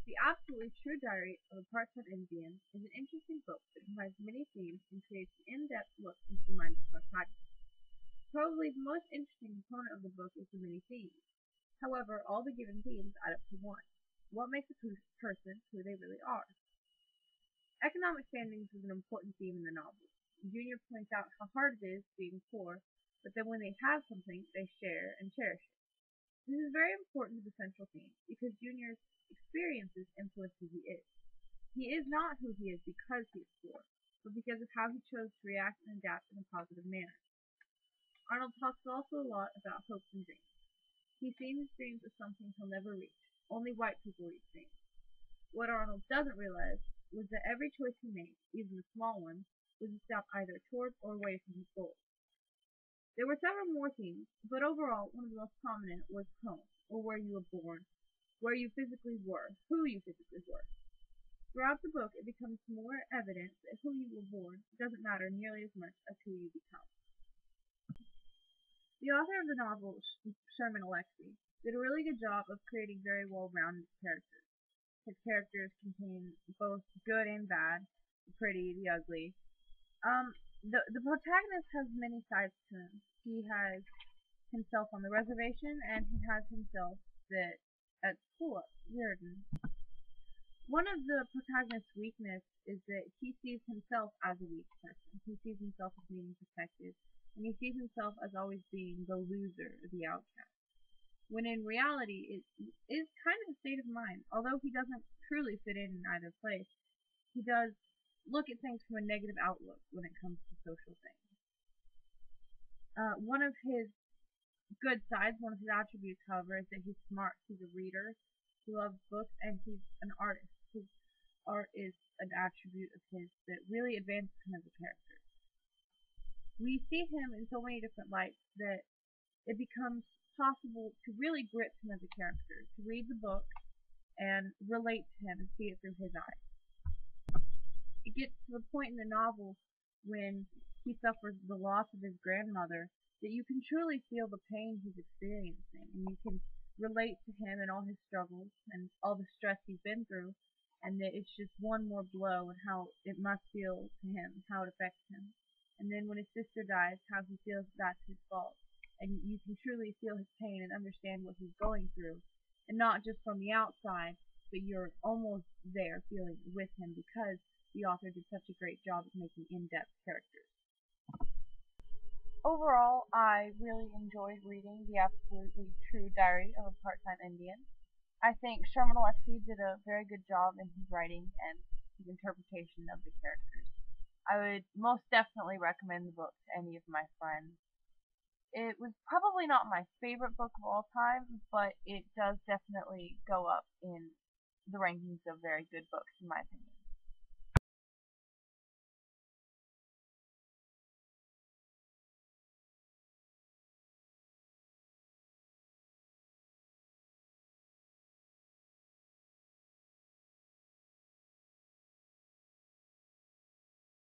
The Absolutely True Diary of a Part-Time Indian is an interesting book that combines many themes and creates an in-depth look into the mind of the protagonist. Probably the most interesting component of the book is the many themes. However, all the given themes add up to one. What makes a person who they really are? Economic standings is an important theme in the novel. Junior points out how hard it is being poor, but then when they have something, they share and cherish it. This is very important to the central theme because Junior's experiences influence who he is. He is not who he is because he is poor, but because of how he chose to react and adapt in a positive manner. Arnold talks also a lot about hopes and dreams. He sees his dreams as something he'll never reach. Only white people reach dreams. What Arnold doesn't realize was that every choice he made, even the small ones, was a step either toward or away from his goals. There were several more themes, but overall one of the most prominent was home, or where you were born, where you physically were, who you physically were. Throughout the book, it becomes more evident that who you were born doesn't matter nearly as much as who you become. The author of the novel, Sherman Alexie, did a really good job of creating very well-rounded characters. His characters contain both good and bad, the pretty, the ugly. Um, the protagonist has many sides to him. He has himself on the reservation, and he has himself that at school at Reardon. One of the protagonist's weakness is that he sees himself as a weak person. He sees himself as being protected, and he sees himself as always being the loser, the outcast. When in reality, it is kind of a state of mind. Although he doesn't truly fit in either place, he does look at things from a negative outlook when it comes to social things. One of his good sides, one of his attributes, however, is that he's smart. He's a reader. He loves books, and he's an artist. His art is an attribute of his that really advances him as a character. We see him in so many different lights that it becomes possible to really grip him as a character, to read the book and relate to him and see it through his eyes. It gets to the point in the novel when he suffers the loss of his grandmother that you can truly feel the pain he's experiencing, and you can relate to him and all his struggles and all the stress he's been through, and that it's just one more blow and how it must feel to him, how it affects him. And then when his sister dies, how he feels that's his fault. And you can truly feel his pain and understand what he's going through, and not just from the outside, but you're almost there feeling with him because the author did such a great job of making in-depth characters. Overall, I really enjoyed reading The Absolutely True Diary of a Part-Time Indian. I think Sherman Alexie did a very good job in his writing and his interpretation of the characters. I would most definitely recommend the book to any of my friends. It was probably not my favorite book of all time, but it does definitely go up in the rankings of very good books, in my opinion.